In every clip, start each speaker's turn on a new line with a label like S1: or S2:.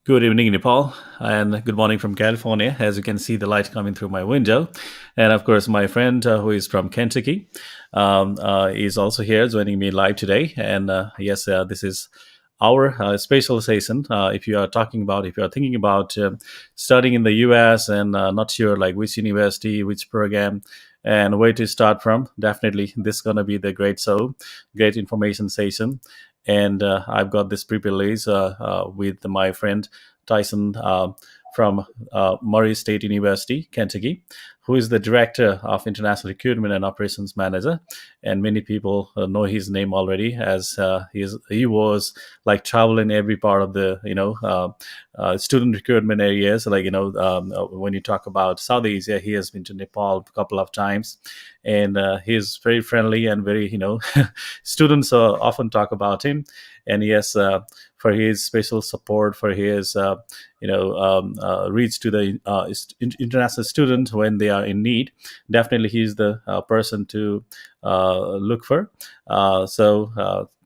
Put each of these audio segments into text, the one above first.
S1: Good evening, Nepal, and good morning from California. As you can see, the light coming through my window, and of course, my friend who is from Kentucky is also here, joining me live today. And yes, this is our special session. If you are thinking about studying in the U.S. and not sure like which university, which program, and where to start from, definitely this is gonna be the great information session. And I've got this privilege with my friend Tyson from Murray State University, Kentucky, who is the director of international recruitment and operations manager. And many people know his name already, as he was like traveling every part of the student recruitment areas. When you talk about South Asia, he has been to Nepal a couple of times, and he's very friendly and very students often talk about him. And yes, for his special support, for his reach to the international students when they are in need. Definitely, he's the person to look for.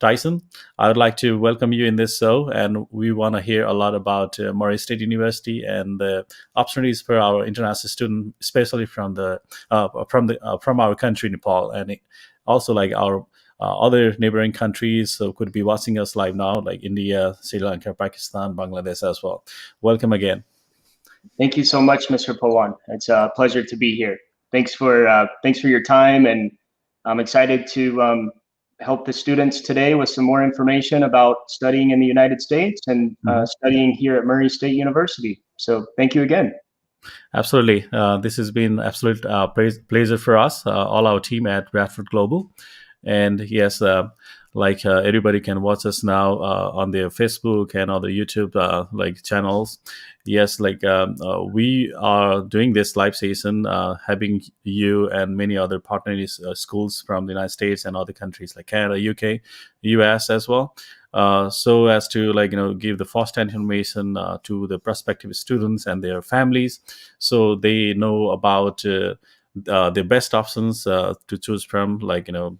S1: Tyson, I would like to welcome you in this show, and we want to hear a lot about Murray State University and the opportunities for our international students, especially from our country, Nepal, and also like our other neighboring countries so could be watching us live now, like India, Sri Lanka, Pakistan, Bangladesh as well. Welcome again.
S2: Thank you so much, Mr. Pawan. It's a pleasure to be here. Thanks for your time, and I'm excited to help the students today with some more information about studying in the United States and studying here at Murray State University. So thank you again.
S1: Absolutely. This has been absolute pleasure for us, all our team at Bradford Global. And yes, everybody can watch us now on their Facebook and other YouTube channels. Yes, we are doing this live session, having you and many other partner schools from the United States and other countries like Canada, UK, US as well. So as to give the first-hand information to the prospective students and their families, so they know about the best options to choose from,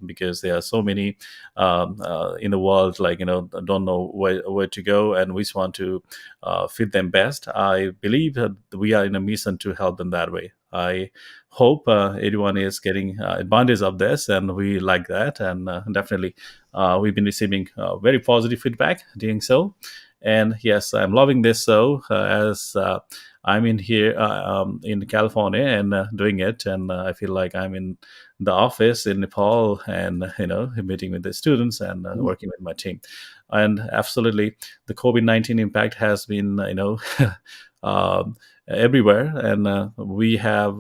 S1: because there are so many in the world, don't know where to go and which one to fit them best. I believe that we are in a mission to help them that way. I hope everyone is getting advantage of this, and we like that. And definitely, we've been receiving very positive feedback doing so. And yes, I'm loving this show as I'm in here in California and doing it, and I feel like I'm in the office in Nepal, and meeting with the students and working with my team. And absolutely, the COVID-19 impact has been um, everywhere, and we have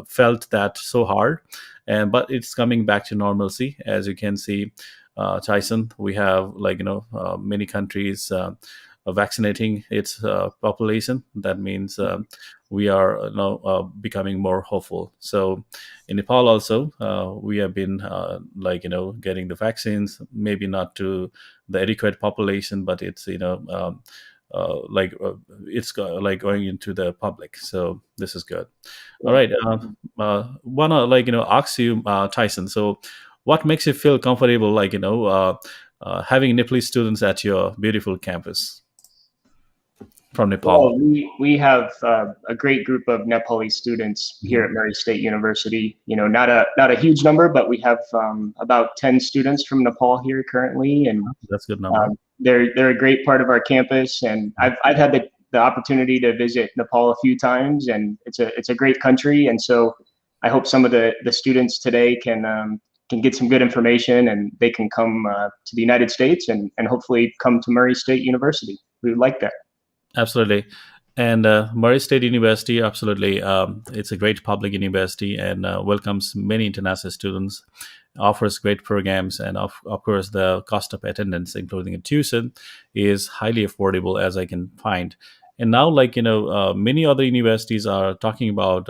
S1: felt that so hard. But it's coming back to normalcy, as you can see. Tyson, we have many countries vaccinating its population. That means we are now becoming more hopeful. So in Nepal also, we have been getting the vaccines, maybe not to the adequate population, but it's going into the public. So this is good. All right. Wanna ask you, Tyson. So what makes you feel comfortable, having Nepalese students at your beautiful campus from Nepal?
S2: Well, we have a great group of Nepali students here at Murray State University. Not a huge number, but we have about 10 students from Nepal here currently, and
S1: That's a good number.
S2: they're a great part of our campus. And I've had the opportunity to visit Nepal a few times, and it's a great country. And so I hope some of the students today can get some good information, and they can come to the United States and hopefully come to Murray State University. We would like that.
S1: Absolutely. And Murray State University, absolutely, it's a great public university and welcomes many international students, offers great programs, and of course, the cost of attendance, including a tuition, is highly affordable, as I can find. And now, many other universities are talking about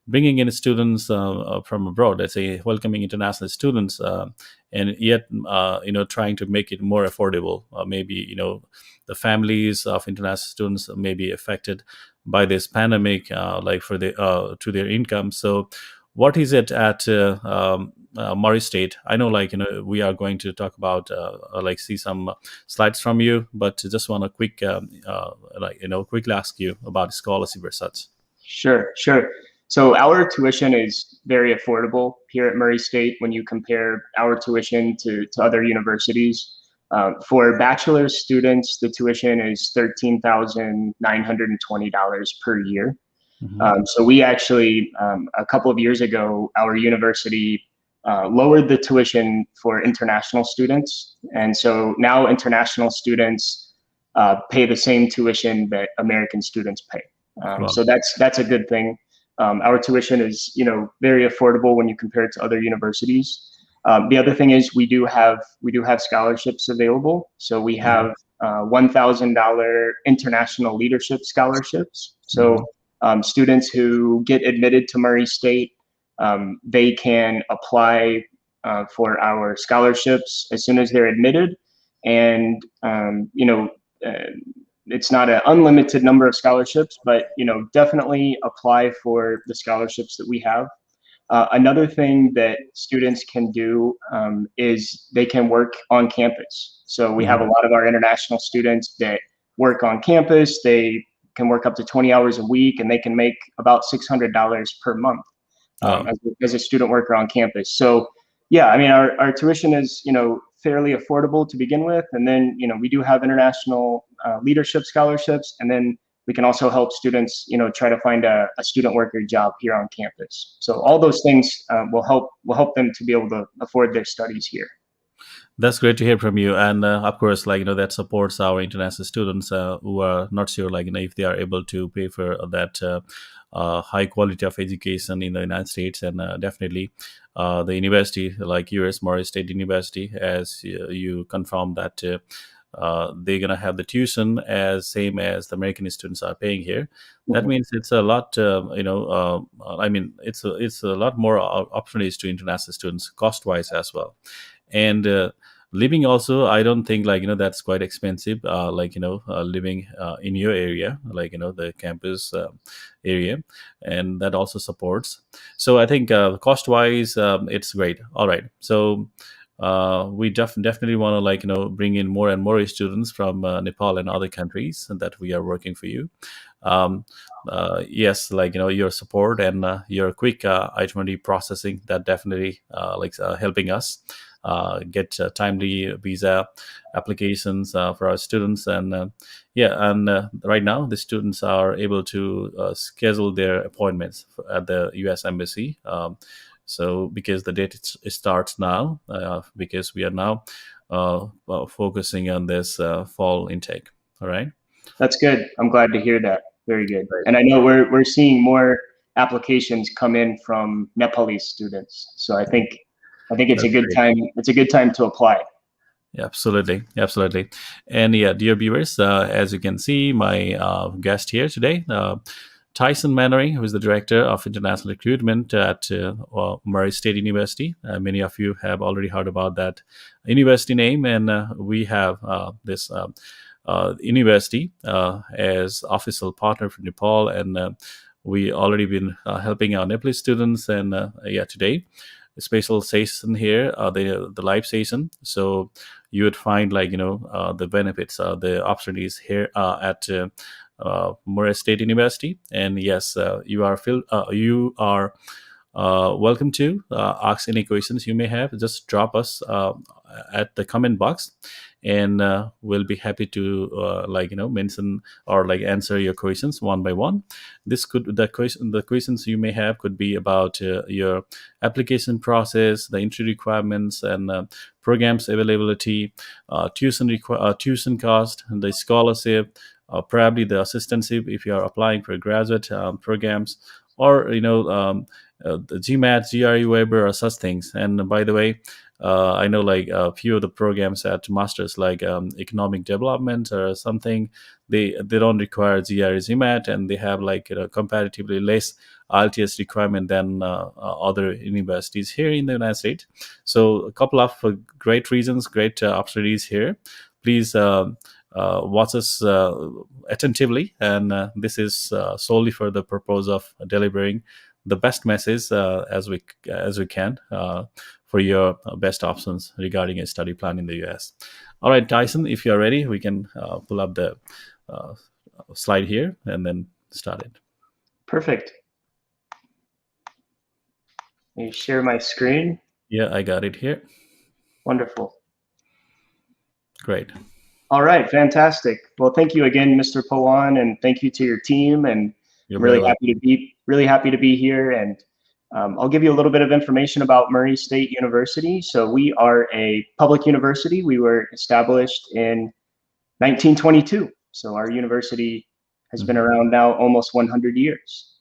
S1: bringing in students from abroad, let's say welcoming international students, and yet, trying to make it more affordable. Maybe, the families of international students may be affected by this pandemic, to their income. So what is it at Murray State? I know, like, we are going to talk about, like, see some slides from you, but just want to quickly ask you about scholarship or such.
S2: Sure, sure. So our tuition is very affordable here at Murray State when you compare our tuition to other universities. For bachelor students, the tuition is $13,920 per year.
S1: Hmm.
S2: So we actually, a couple of years ago, our university lowered the tuition for international students. And so now international students pay the same tuition that American students pay.
S1: Wow.
S2: So that's a good thing. Our tuition is, very affordable when you compare it to other universities. The other thing is we do have scholarships available. So we have $1,000 international leadership scholarships. So
S1: Hmm.
S2: students who get admitted to Murray State, they can apply for our scholarships as soon as they're admitted, and it's not an unlimited number of scholarships, but definitely apply for the scholarships that we have. Another thing that students can do is they can work on campus. So we have a
S1: Hmm.
S2: lot of our international students that work on campus. They can work up to 20 hours a week, and they can make about $600 per month
S1: Oh,
S2: as a student worker on campus. So, yeah, I mean, our tuition is, fairly affordable to begin with. And then, we do have international leadership scholarships. And then we can also help students, try to find a student worker job here on campus. So all those things will help them to be able to afford their studies here.
S1: that's great to hear from you. And of course, like, that supports our international students who are not sure, like, if they are able to pay for that high quality of education in the United States. And definitely the university like US Morris State University, as you confirm that they're gonna have the tuition as same as the American students are paying here. That
S2: Mhm.
S1: means it's a lot. I mean, it's a lot more opportunities to international students, cost wise as well. And living also, I don't think, like, that's quite expensive. Like, living in your area, like, the campus area, and that also supports. So I think cost wise, it's great. All right, so we definitely want to, like, bring in more and more students from Nepal and other countries, and that we are working for you. um, yes, like, your support and your quick I-20 processing, that definitely helping us get timely visa applications for our students. And yeah, and right now the students are able to schedule their appointments at the US Embassy. So because the date starts now, because we are now focusing on this fall intake. All right.
S2: That's good. I'm glad to hear that. Very good.
S1: Right.
S2: And I know we're seeing more applications come in from Nepalese students. So I think it's a
S1: That's
S2: good
S1: great.
S2: time. It's a good time to apply.
S1: Yeah, absolutely, absolutely. And yeah, dear viewers, as you can see, my guest here today, Tyson Mannery, who is the director of international recruitment at Murray State University. Many of you have already heard about that university name, and we have this university as official partner for Nepal, and we already been helping our Nepalese students. And yeah, today special session here, the live session. So you would find, like, the benefits, the opportunities here at Murray State University. And yes, you are welcome to ask any questions you may have. Just drop us at the comment box, and we'll be happy to mention or like answer your questions one by one. The questions you may have could be about your application process, the entry requirements, and programs availability, tuition cost, the scholarship, probably the assistantship if you are applying for graduate programs, or the GMAT, GRE Weber, or such things. And by the way, I know, like, a few of the programs at masters, like economic development or something, they don't require GRE, GMAT, and they have, like, comparatively less IELTS requirement than other universities here in the United States. So a couple of great reasons, great opportunities here. Please watch us attentively, and this is solely for the purpose of delivering the best message as we can for your best options regarding a study plan in the US. All right, Tyson, if you're ready, we can pull up the slide here and then start it.
S2: Perfect. Let me share my screen.
S1: Yeah, I got it here.
S2: Wonderful.
S1: Great.
S2: All right, fantastic. Well, thank you again, Mr. Pawan, and thank you to your team. And I'm really happy to be here. And I'll give you a little bit of information about Murray State University. So we are a public university. We were established in 1922. So our university has been around now almost 100 years.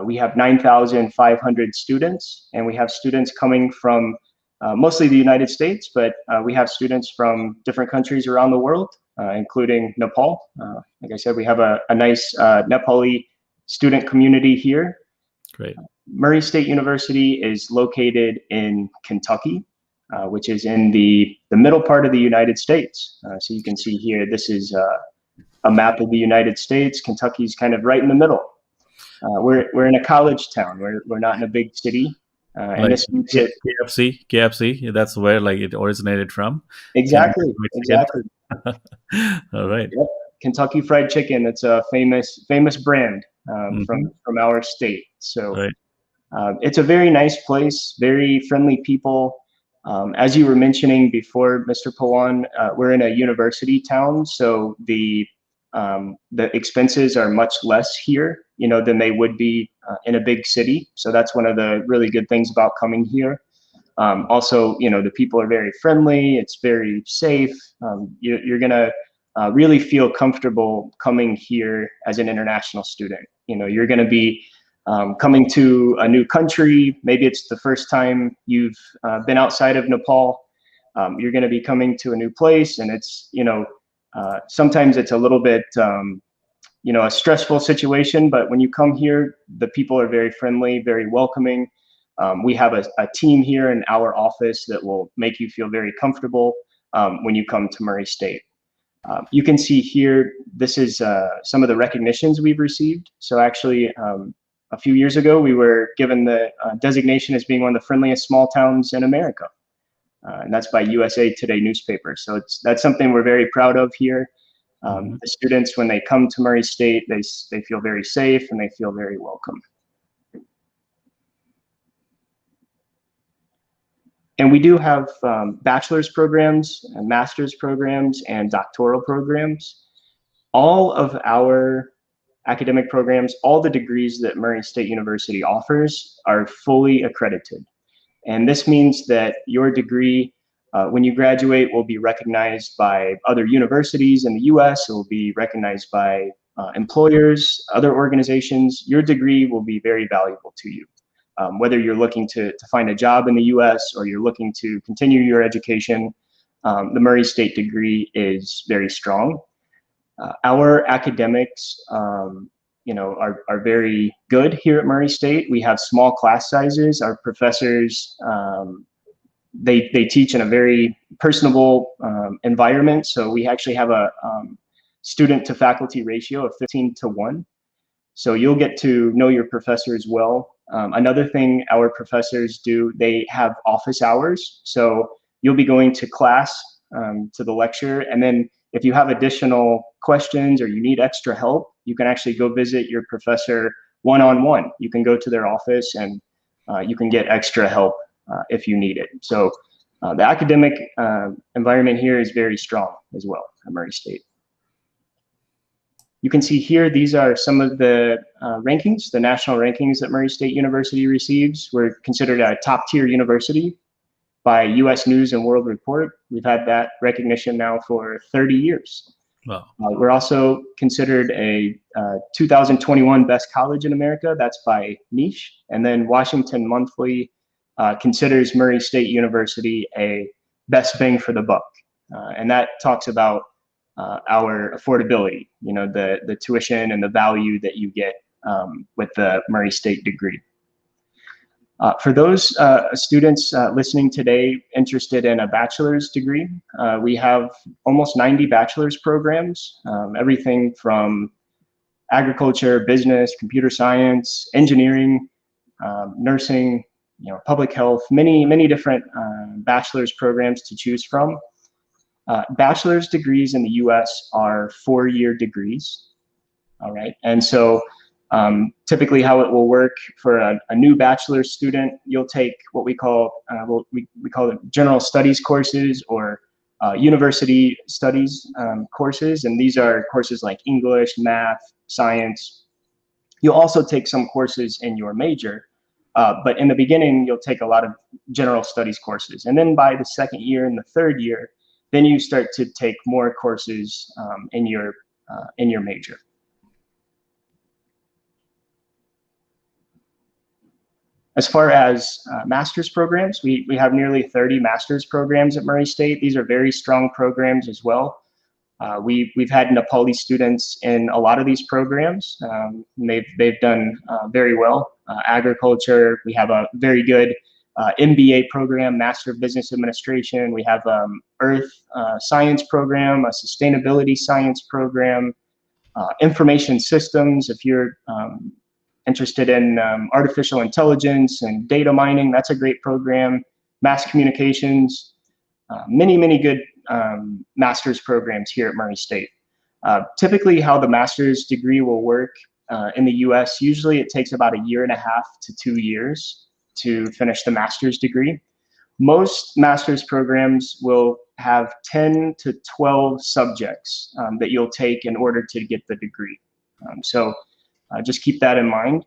S2: We have 9,500 students, and we have students coming from mostly the United States, but we have students from different countries around the world, including Nepal. Like I said, we have a nice Nepali student community here.
S1: Great.
S2: Murray State University is located in Kentucky, which is in the middle part of the United States. So you can see here, this is a map of the United States. Kentucky's kind of right in the middle. We're in a college town. We're not in a big city. And
S1: like
S2: this makes it
S1: KFC. That's where like it originated from.
S2: Exactly.
S1: All right.
S2: Yep. Kentucky Fried Chicken. It's a famous brand from our state. So
S1: right.
S2: It's a very nice place, very friendly people. As you were mentioning before, Mr. Pawan, we're in a university town, so the expenses are much less here, than they would be in a big city. So that's one of the really good things about coming here. Also, the people are very friendly. It's very safe. You're gonna really feel comfortable coming here as an international student. You're gonna be coming to a new country. Maybe it's the first time you've been outside of Nepal. You're gonna be coming to a new place, and it's, sometimes it's a little bit, a stressful situation, but when you come here, the people are very friendly, very welcoming. We have a team here in our office that will make you feel very comfortable when you come to Murray State. You can see here, this is some of the recognitions we've received. So actually, a few years ago, we were given the designation as being one of the friendliest small towns in America. And that's by USA Today newspaper. So that's something we're very proud of here. The students, when they come to Murray State, they feel very safe and they feel very welcome. And we do have bachelor's programs and master's programs and doctoral programs. All of our academic programs, all the degrees that Murray State University offers are fully accredited. And this means that your degree, when you graduate, will be recognized by other universities in the US. It will be recognized by employers, other organizations. Your degree will be very valuable to you. Whether you're looking to find a job in the US or you're looking to continue your education, the Murray State degree is very strong. Our academics, are very good here at Murray State. We have small class sizes. Our professors, they teach in a very personable environment. So we actually have a student to faculty ratio of 15:1. So you'll get to know your professors well. Another thing our professors do, they have office hours. So you'll be going to class, to the lecture, and then if you have additional questions or you need extra help, you can actually go visit your professor one-on-one. You can go to their office and you can get extra help if you need it. So the academic environment here is very strong as well at Murray State. You can see here, these are some of the rankings, the national rankings that Murray State University receives. We're considered a top-tier university by US News and World Report. We've had that recognition now for 30 years.
S1: Wow.
S2: We're also considered a 2021 Best College in America. That's by Niche. And then Washington Monthly considers Murray State University a best bang for the buck. And that talks about our affordability, the tuition and the value that you get with the Murray State degree. For those students listening today interested in a bachelor's degree, we have almost 90 bachelor's programs, everything from agriculture, business, computer science, engineering. nursing, public health, many different bachelor's programs to choose from. Bachelor's degrees in the US are 4-year degrees, all right? And so typically how it will work for a new bachelor's student, you'll take what we call, we call it general studies courses or university studies courses, and these are courses like English, math, science. You'll also take some courses in your major, but in the beginning, you'll take a lot of general studies courses. And then by the second year and the third year, then you start to take more courses in your major. As far as master's programs, we have nearly 30 master's programs at Murray State. These are very strong programs as well. We've had Nepali students in a lot of these programs. They've done very well. Agriculture, we have a very good MBA program, Master of Business Administration. We have Earth Science program, a Sustainability Science program, Information Systems. If you're interested in artificial intelligence and data mining, that's a great program. Mass Communications, many good master's programs here at Murray State. Typically how the master's degree will work in the US, usually it takes about 1.5 to 2 years to finish the master's degree. Most master's programs will have 10 to 12 subjects that you'll take in order to get the degree. So just keep that in mind.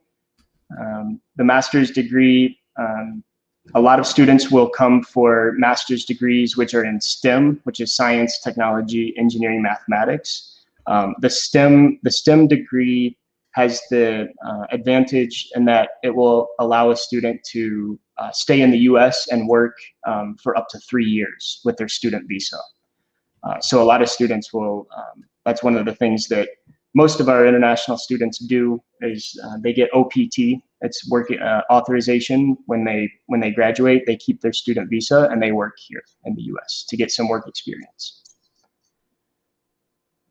S2: The master's degree, a lot of students will come for master's degrees which are in STEM, which is science, technology, engineering, mathematics. The STEM degree has the advantage in that it will allow a student to stay in the US and work for up to 3 years with their student visa. So a lot of students will, that's one of the things that most of our international students do is they get OPT. It's work authorization when they graduate. They keep their student visa and they work here in the US to get some work experience.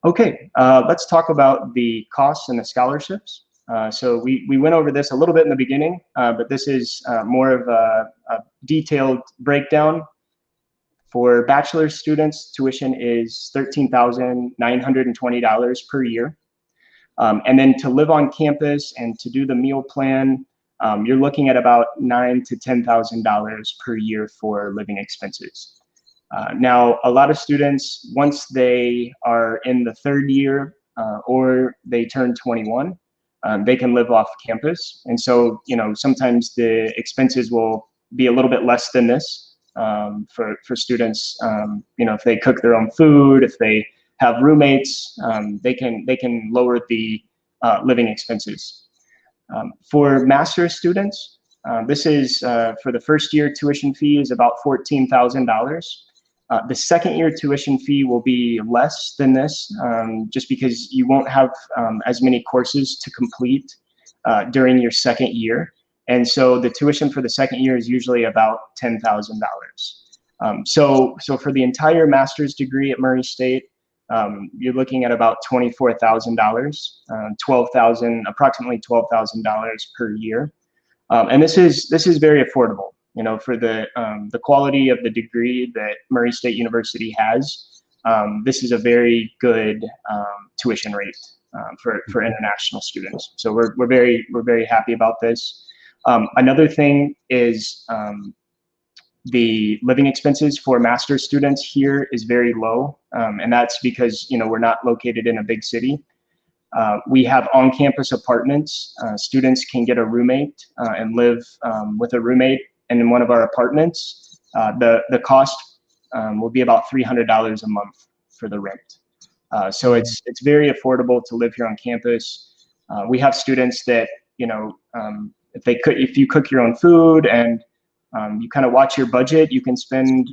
S2: Okay, let's talk about the costs and the scholarships. So we went over this a little bit in the beginning, but this is more of a detailed breakdown. For bachelor students, tuition is $13,920 per year. And then to live on campus and to do the meal plan, you're looking at about $9,000 to $10,000 per year for living expenses. Now, a lot of students, once they are in the third year or they turn 21, they can live off campus. And so, sometimes the expenses will be a little bit less than this for students. If they cook their own food, if they have roommates, they can lower the living expenses. For master's students, this is for the first year tuition fee is about $14,000. The second year tuition fee will be less than this, just because you won't have as many courses to complete during your second year. And so the tuition for the second year is usually about $10,000. So for the entire master's degree at Murray State, you're looking at about $24,000, approximately $12,000 per year. And this is very affordable. For the quality of the degree that Murray State University has, this is a very good tuition rate for international students. So we're very happy about this. Another thing is the living expenses for master's students here is very low, and that's because we're not located in a big city. We have on-campus apartments. Students can get a roommate and live with a roommate and in one of our apartments. The cost will be about $300 a month for the rent. So it's very affordable to live here on campus. We have students that if you cook your own food and you kind of watch your budget, you can spend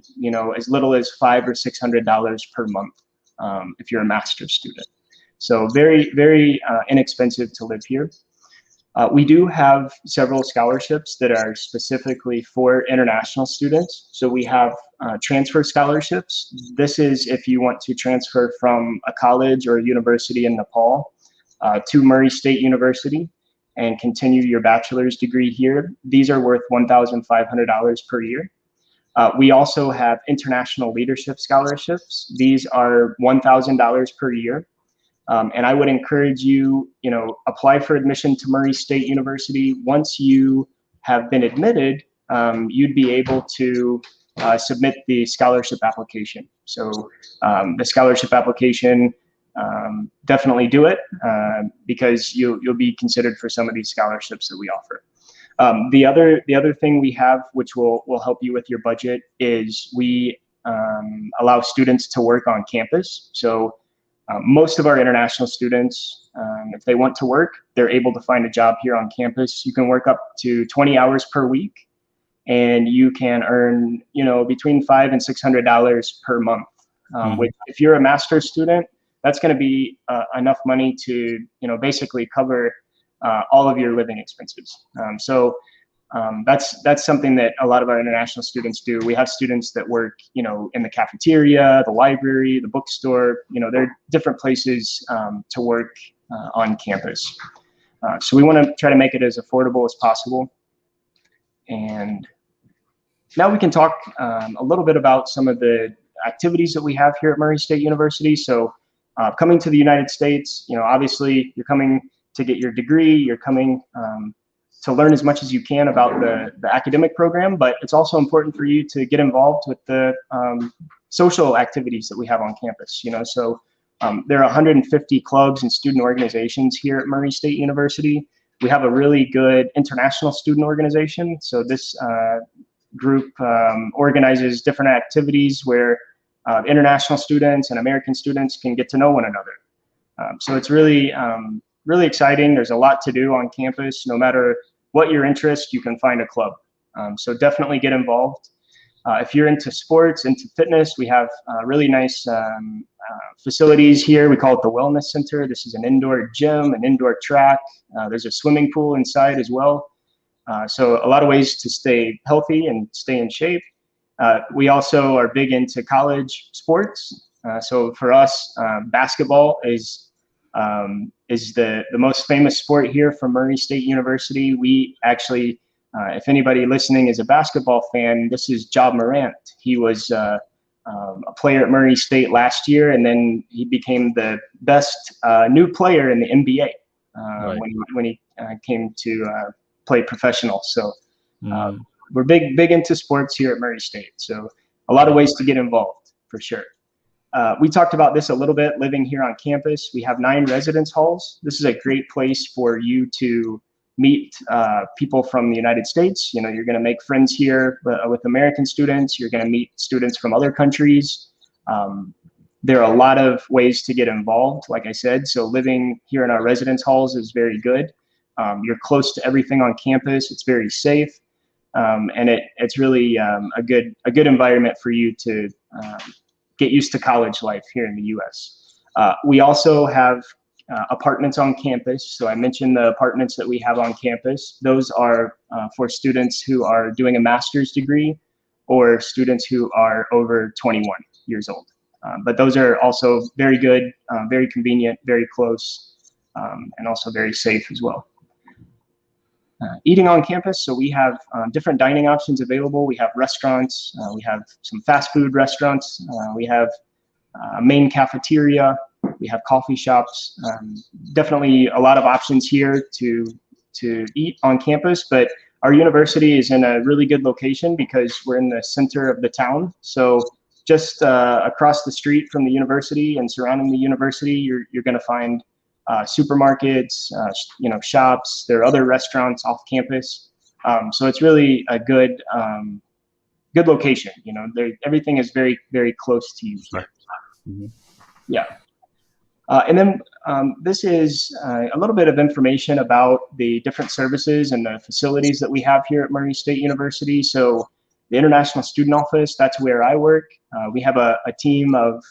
S2: as little as $500 or $600 per month if you're a master's student. So very inexpensive to live here. We do have several scholarships that are specifically for international students. So we have transfer scholarships. This is if you want to transfer from a college or a university in Nepal to Murray State University. and continue your bachelor's degree here, these are worth $1,500 per year. We also have international leadership scholarships. These are $1,000 per year. And I would encourage you, apply for admission to Murray State University. Once you have been admitted, you'd be able to submit the scholarship application. So the scholarship application, definitely do it because you'll be considered for some of these scholarships that we offer. The other thing we have, which will help you with your budget, is we allow students to work on campus. So most of our international students, if they want to work, they're able to find a job here on campus. You can work up to 20 hours per week, and you can earn, between $500 and $600 per month. Which, if you're a master's student, that's going to be enough money to, basically cover all of your living expenses. So that's something that a lot of our international students do. We have students that work, in the cafeteria, the library, the bookstore. There are different places to work on campus. So we want to try to make it as affordable as possible. And now we can talk a little bit about some of the activities that we have here at Murray State University. So coming to the United States, obviously you're coming to get your degree, you're coming to learn as much as you can about the academic program, but it's also important for you to get involved with the social activities that we have on campus. So there are 150 clubs and student organizations here at Murray State University. We have a really good international student organization. So this group organizes different activities where international students and American students can get to know one another. So it's really exciting. There's a lot to do on campus. No matter what your interest, you can find a club. So definitely get involved. If you're into sports, into fitness, we have really nice facilities here. We call it the Wellness Center. This is an indoor gym, an indoor track. There's a swimming pool inside as well. So a lot of ways to stay healthy and stay in shape. We also are big into college sports. So for us, basketball is the most famous sport here from Murray State University. We actually, if anybody listening is a basketball fan, this is Ja Morant. He was a player at Murray State last year, and then he became the best new player in the NBA right. when he came to play professional. So we're big into sports here at Murray State. So a lot of ways to get involved, for sure. We talked about this a little bit, living here on campus. We have 9 residence halls. This is a great place for you to meet people from the United States. You're going to make friends here with American students. You're going to meet students from other countries. There are a lot of ways to get involved, like I said. So living here in our residence halls is very good. You're close to everything on campus. It's very safe. And it's really a good environment for you to get used to college life here in the U.S. We also have apartments on campus. So I mentioned the apartments that we have on campus. Those are for students who are doing a master's degree or students who are over 21 years old. But those are also very good, very convenient, very close, and also very safe as well. Eating on campus, so we have different dining options available. We have restaurants, we have some fast food restaurants, we have a main cafeteria, we have coffee shops. Definitely a lot of options here to eat on campus, but our university is in a really good location because we're in the center of the town. So just across the street from the university and surrounding the university, you're going to find supermarkets, shops. There are other restaurants off campus, so it's really a good location. Everything is very, very close to you here. Mm-hmm. Yeah, and then this is a little bit of information about the different services and the facilities that we have here at Murray State University. So the International Student Office, that's where I work. We have a team of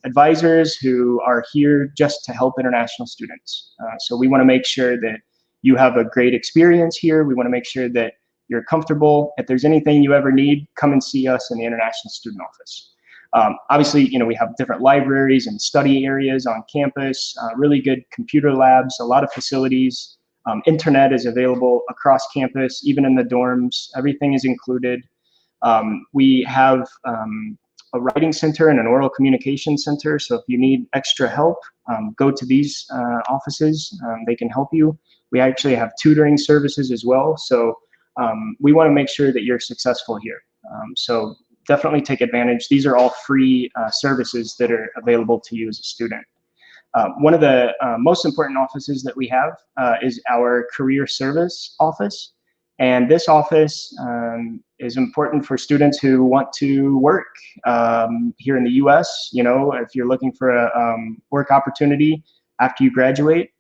S2: advisors who are here just to help international students. So we want to make sure that you have a great experience here. We want to make sure that you're comfortable. If there's anything you ever need, come and see us in the International Student Office. Obviously, we have different libraries and study areas on campus, really good computer labs, a lot of facilities. Internet is available across campus, even in the dorms. Everything is included. We have a writing center and an oral communication center. So if you need extra help, go to these offices. They can help you. We actually have tutoring services as well. So we want to make sure that you're successful here. So definitely take advantage. These are all free services that are available to you as a student. One of the most important offices that we have is our career service office. And this office is important for students who want to work here in the US. You know, if you're looking for a work opportunity after you graduate,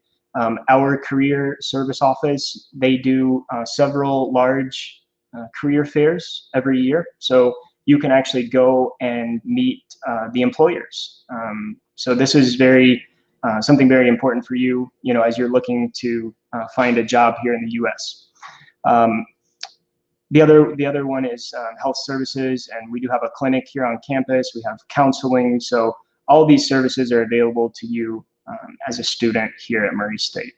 S2: our career service office, they do several large career fairs every year. So you can actually go and meet the employers. So this is something very important for you, you know, as you're looking to find a job here in the US. The other one is health services, and we do have a clinic here on campus. We have counseling, so all these services are available to you as a student here at Murray State.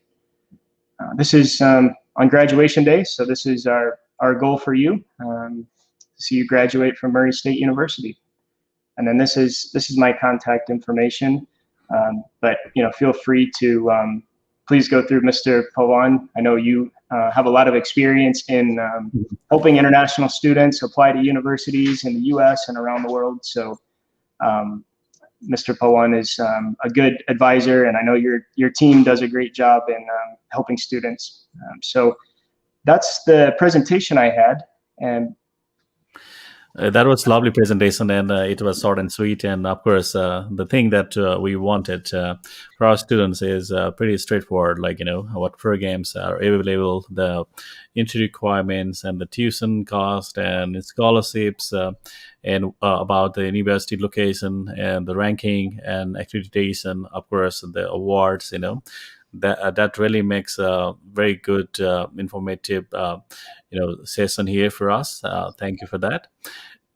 S2: This is on graduation day, so this is our goal for you, to see you graduate from Murray State University. And then this is my contact information, but you know, feel free to please go through Mr. Pawan. I know you have a lot of experience in helping international students apply to universities in the US and around the world. So Mr. Pawan is a good advisor, and I know your team does a great job in helping students. So that's the presentation I had. And
S1: that was lovely presentation, and it was short and sweet. And of course, the thing that we wanted for our students is pretty straightforward. Like, you know, what programs are available, the entry requirements, and the tuition cost, and scholarships, and about the university location and the ranking and accreditation. Of course, the awards. You know, that really makes a very good, informative, session here for us. Thank you for that.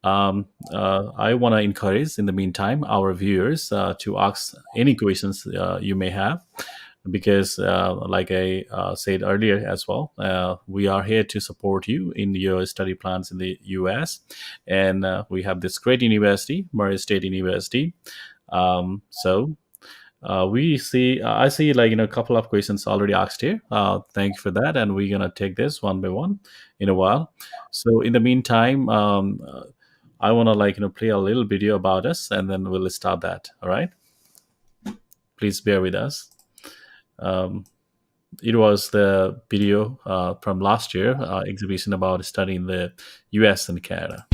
S1: I want to encourage, in the meantime, our viewers to ask any questions you may have, because, like I said earlier as well, we are here to support you in your study plans in the US, and we have this great university, Murray State University. So I see, like, a couple of questions already asked here. Thank you for that, and we're gonna take this one by one in a while. So in the meantime, I want to play a little video about us, and then we'll start that. All right, please bear with us. It was the video from last year exhibition about studying the US and Canada.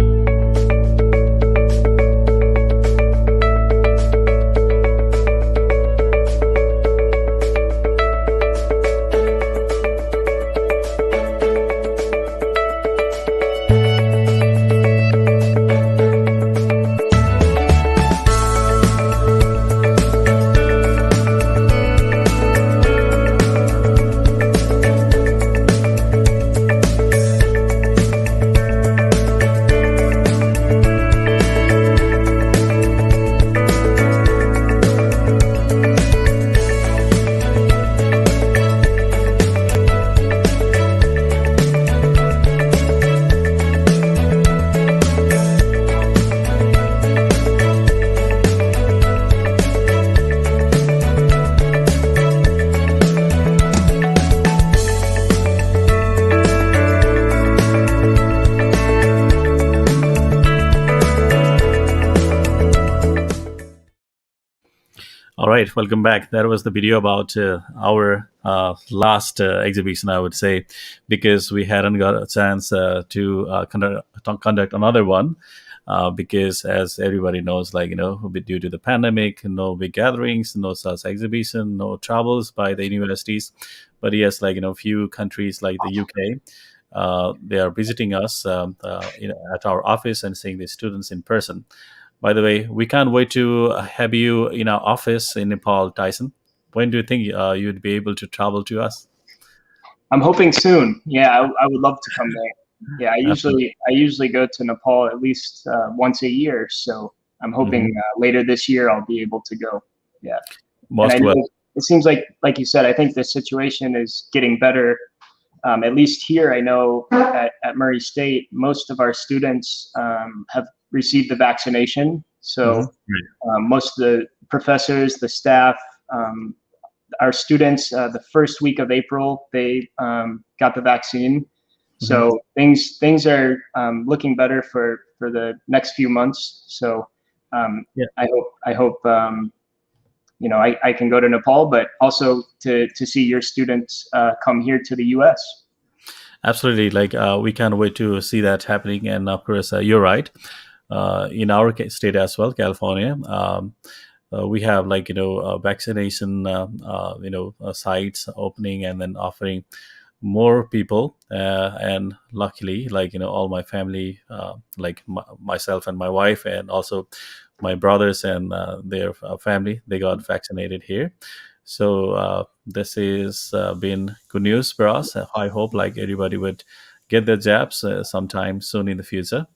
S1: All right, welcome back. That was the video about our last exhibition, I would say, because we hadn't got a chance to conduct another one, because, as everybody knows, due to the pandemic, no big gatherings, no such exhibition, no travels by the universities. But yes, few countries like the UK, they are visiting us at our office and seeing the students in person. By the way, we can't wait to have you in our office in Nepal, Tyson. When do you think you'd be able to travel to us?
S2: I'm hoping soon. Yeah, I would love to come there. Yeah, I usually go to Nepal at least once a year. So I'm hoping later this year I'll be able to go. Yeah.
S1: Most welcome.
S2: it seems like you said, I think the situation is getting better. At least here, I know at Murray State, most of our students have received the vaccination.
S1: Hmm.
S2: So most of the professors, the staff, our students, the first week of April, they got the vaccine.
S1: Hmm.
S2: So things are looking better for the next few months. So
S1: Yeah,
S2: I hope I can go to Nepal, but also to see your students come here to the U.S.
S1: absolutely. Like we can't wait to see that happening. And of course, you're right. In our state as well, California, we have like vaccination sites opening and then offering more people, and luckily, like all my family, like myself and my wife, and also my brothers and their family, they got vaccinated here. So this is been good news for us. I hope like everybody would get their jabs sometime soon in the future,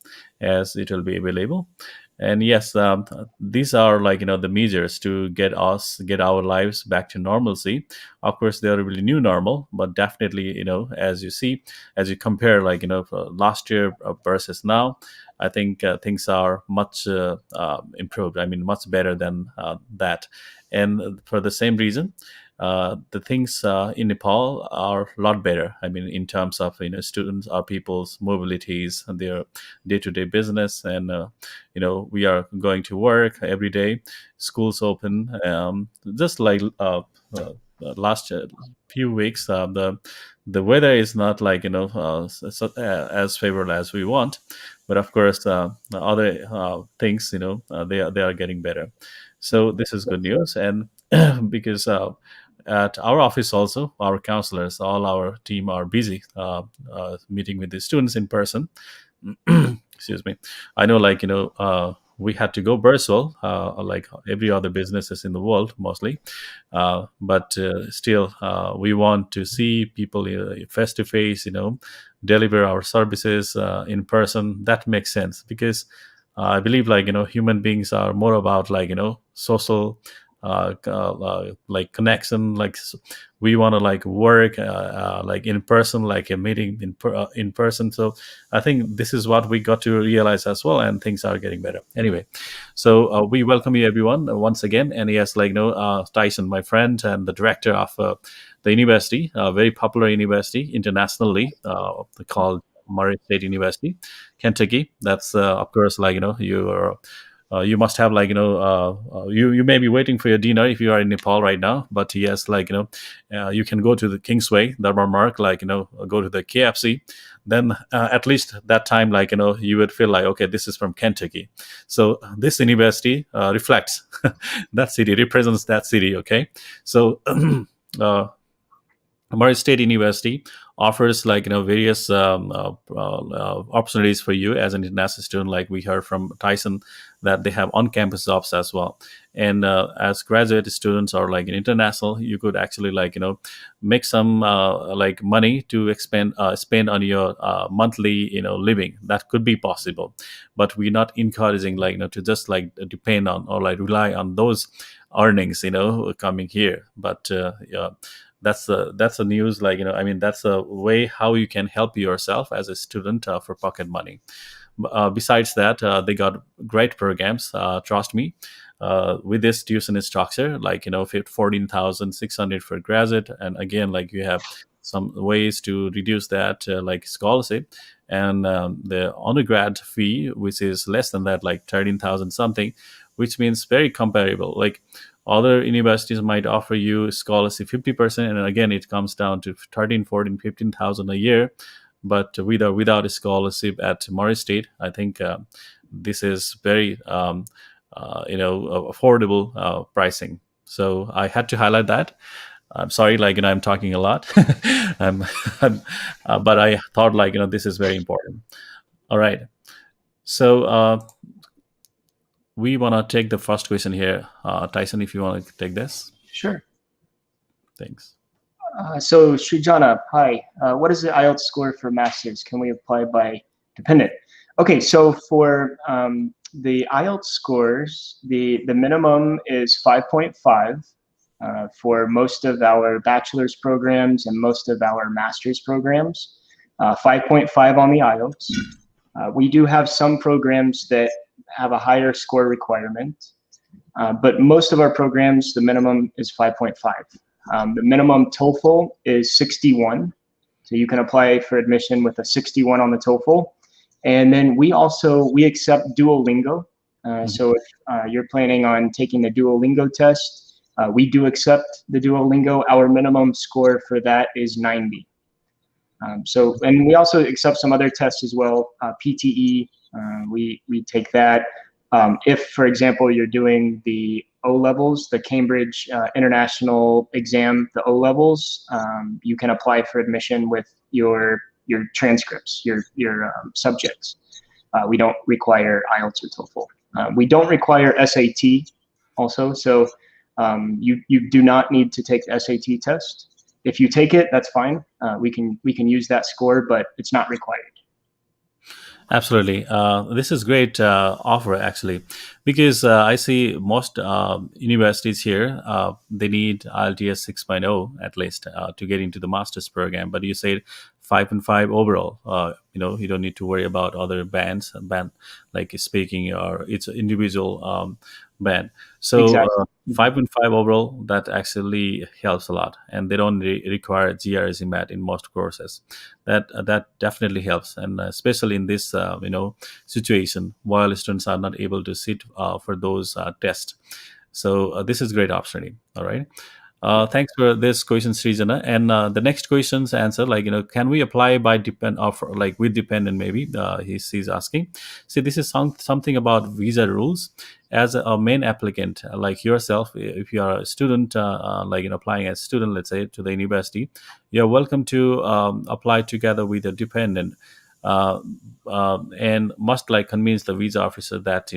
S1: as it will be available. And yes, these are like the measures to get our lives back to normalcy. Of course, they are really new normal, but definitely, as you see, as you compare like last year versus now, I think things are much improved. I mean, much better than that. And for the same reason, the things in Nepal are a lot better. I mean, in terms of students or people's mobilities and their day-to-day business, and we are going to work every day. Schools open, just like last few weeks. The weather is not like as favorable as we want, but of course, the other things they are getting better. So this is good news, and because at our office also, our counselors, all our team are busy meeting with the students in person. Excuse me. I know, like we had to go virtual, like every other businesses in the world, mostly. But still, we want to see people face to face. Deliver our services in person. That makes sense because I believe, like human beings are more about like social. Like connection, like we want to like work like in person, like a meeting in person. So I think this is what we got to realize as well, and things are getting better. Anyway, so we welcome you everyone once again. And yes, like Tyson, my friend and the director of the university, a very popular university internationally, called Murray State University, Kentucky. That's of course like you must have like you may be waiting for your dinner if you are in Nepal right now. But yes, like you can go to the Kingsway, Dharma Mark, like go to the KFC. Then at least that time, like you would feel like, okay, this is from Kentucky. So this university reflects that city, represents that city. Okay, so uh, Murray State University offers like various opportunities for you as an international student. Like we heard from Tyson, that they have on-campus jobs as well. And as graduate students or like an international, you could actually like make some like money to spend on your monthly living. That could be possible, but we're not encouraging like to just like depend on or like rely on those earnings coming here. But yeah, that's the news, like I mean, that's a way how you can help yourself as a student for pocket money. Besides that, they got great programs, trust me. With this tuition structure, like 14,600 for graduate, and again, like you have some ways to reduce that, like scholarship, and the undergrad fee, which is less than that, like 13,000 something, which means very comparable. Like other universities might offer you scholarship 50%, and again, it comes down to 13, 14, 15,000 a year. But without a scholarship at Murray State, I think this is very affordable pricing. So I had to highlight that. I'm sorry, like I'm talking a lot, I'm, but I thought like this is very important. All right, so we want to take the first question here. Tyson, if you want to take this.
S2: Sure.
S1: Thanks.
S2: So Srijana, hi. What is the IELTS score for masters? Can we apply by dependent? Okay, so for the IELTS scores, the minimum is 5.5. for most of our bachelor's programs and most of our master's programs, 5.5 on the IELTS. We do have some programs that have a higher score requirement, but most of our programs, the minimum is 5.5. The minimum TOEFL is 61. So you can apply for admission with a 61 on the TOEFL. And then we accept Duolingo. So if you're planning on taking the Duolingo test, we do accept the Duolingo. Our minimum score for that is 90. And we also accept some other tests as well. PTE, we take that. If, for example, you're doing the O-levels, the Cambridge International Exam, the O-levels, you can apply for admission with your transcripts, your subjects. We don't require IELTS or TOEFL. We don't require SAT also, so you do not need to take the SAT test. If you take it, that's fine. We can use that score, but it's not required.
S1: Absolutely. This is great offer, actually, because I see most universities here, they need IELTS 6.0 at least to get into the master's program. But you said 5.5 overall. You don't need to worry about other bands like speaking, or it's individual band. So
S2: Exactly.
S1: 5.5 overall, that actually helps a lot, and they don't require GRE MAT in most courses. That definitely helps, and especially in this situation while students are not able to sit for those tests. So this is great opportunity. All right. Thanks for this question, Srijana. And the next question's answer, can we apply by with dependent? Maybe he's asking. See, this is something about visa rules. As a main applicant, like yourself, if you are a student, applying as a student, let's say to the university, you're welcome to apply together with a dependent. And must convince the visa officer that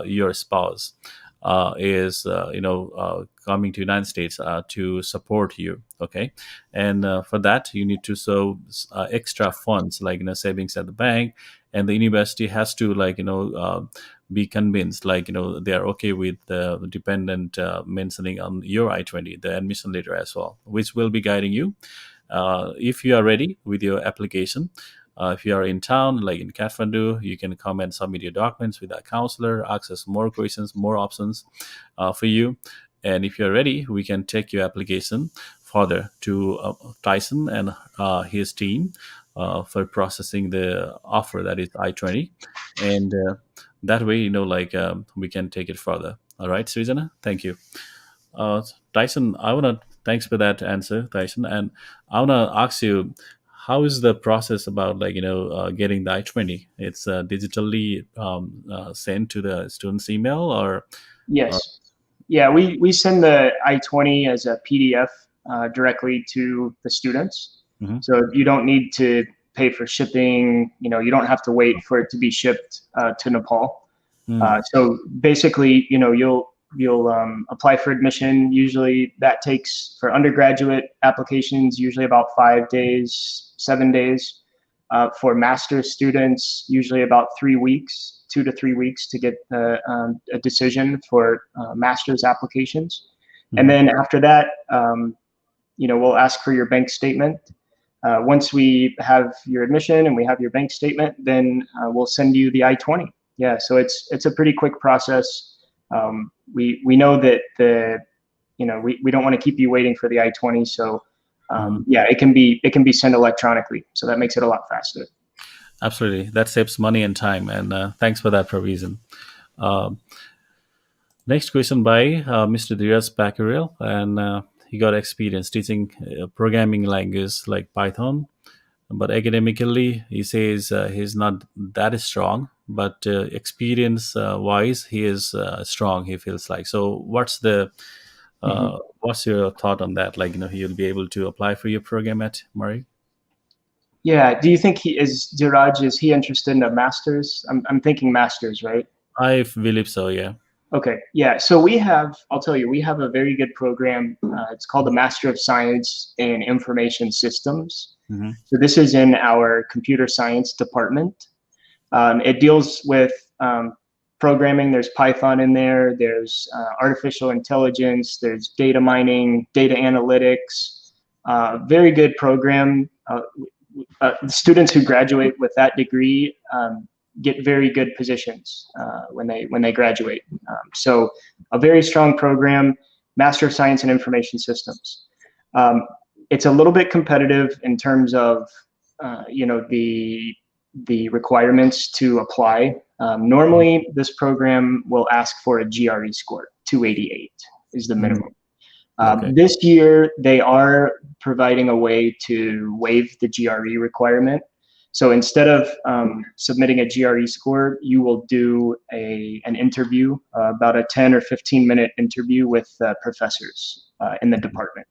S1: your spouse is coming to United States to support you. Okay, and for that you need to show extra funds savings at the bank, and the university has to be convinced they are okay with the dependent mentioning on your I-20, the admission letter as well, which will be guiding you if you are ready with your application. If you are in town, like in Kathmandu, you can come and submit your documents with a counselor, access more questions, more options for you. And if you're ready, we can take your application further to Tyson and his team for processing the offer, that is I-20. And that way, we can take it further. All right, Srijana, thank you. Tyson, thanks for that answer, Tyson. And I want to ask you, how is the process about getting the I-20? It's digitally sent to the student's email, or
S2: Yes. Yeah, we send the I-20 as a PDF directly to the students.
S1: Mm-hmm.
S2: So you don't need to pay for shipping. You don't have to wait for it to be shipped to Nepal. So basically, you'll apply for admission. Usually that takes, for undergraduate applications, usually about 5 days, 7 days. For master's students, usually about 3 weeks, 2 to 3 weeks to get a decision for master's applications. Mm-hmm. And then after that, we'll ask for your bank statement. Once we have your admission and we have your bank statement, then we'll send you the I-20. Yeah, so it's a pretty quick process. We know that we don't want to keep you waiting for the I-20, so yeah, it can be sent electronically, so that makes it a lot faster.
S1: Absolutely, that saves money and time, and thanks for that provision. Next question by Mr. Dheeraj Packerel, and he got experience teaching programming language like Python, but academically he says he's not that strong, but experience wise he is strong, he feels like. So what's your thought on that? He'll be able to apply for your program at Murray?
S2: Yeah. Do you think Dheeraj, is he interested in a master's? I'm thinking master's, right?
S1: I believe so, yeah.
S2: Okay. Yeah. So I'll tell you, we have a very good program. It's called the Master of Science in Information Systems. Mm-hmm. So this is in our computer science department. It deals with programming. There's Python in there. There's artificial intelligence. There's data mining, data analytics. Very good program. The students who graduate with that degree get very good positions when they graduate. So a very strong program, Master of Science in Information Systems. It's a little bit competitive in terms of the requirements to apply. Normally, this program will ask for a GRE score, 288 is the minimum.
S1: Okay.
S2: This year, they are providing a way to waive the GRE requirement. So instead of submitting a GRE score, you will do an interview, about a 10 or 15-minute interview with professors in the department.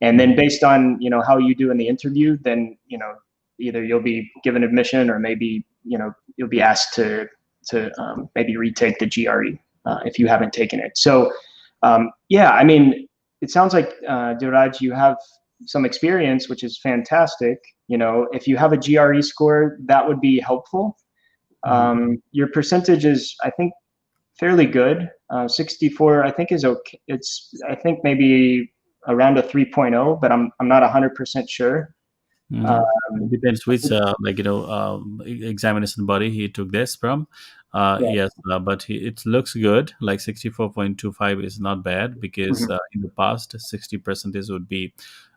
S2: And then based on how you do in the interview, then either you'll be given admission, or maybe you'll be asked to maybe retake the GRE if you haven't taken it. So yeah, I mean, it sounds like Dhiraj, you have some experience, which is fantastic. If you have a GRE score, that would be helpful. Your percentage is, I think, fairly good. 64, I think, is okay. I think maybe around a 3.0, but I'm not 100% sure.
S1: It depends which examination body he took this from. Yes, but it looks good. Like 64.25 is not bad, because in the past 60% would be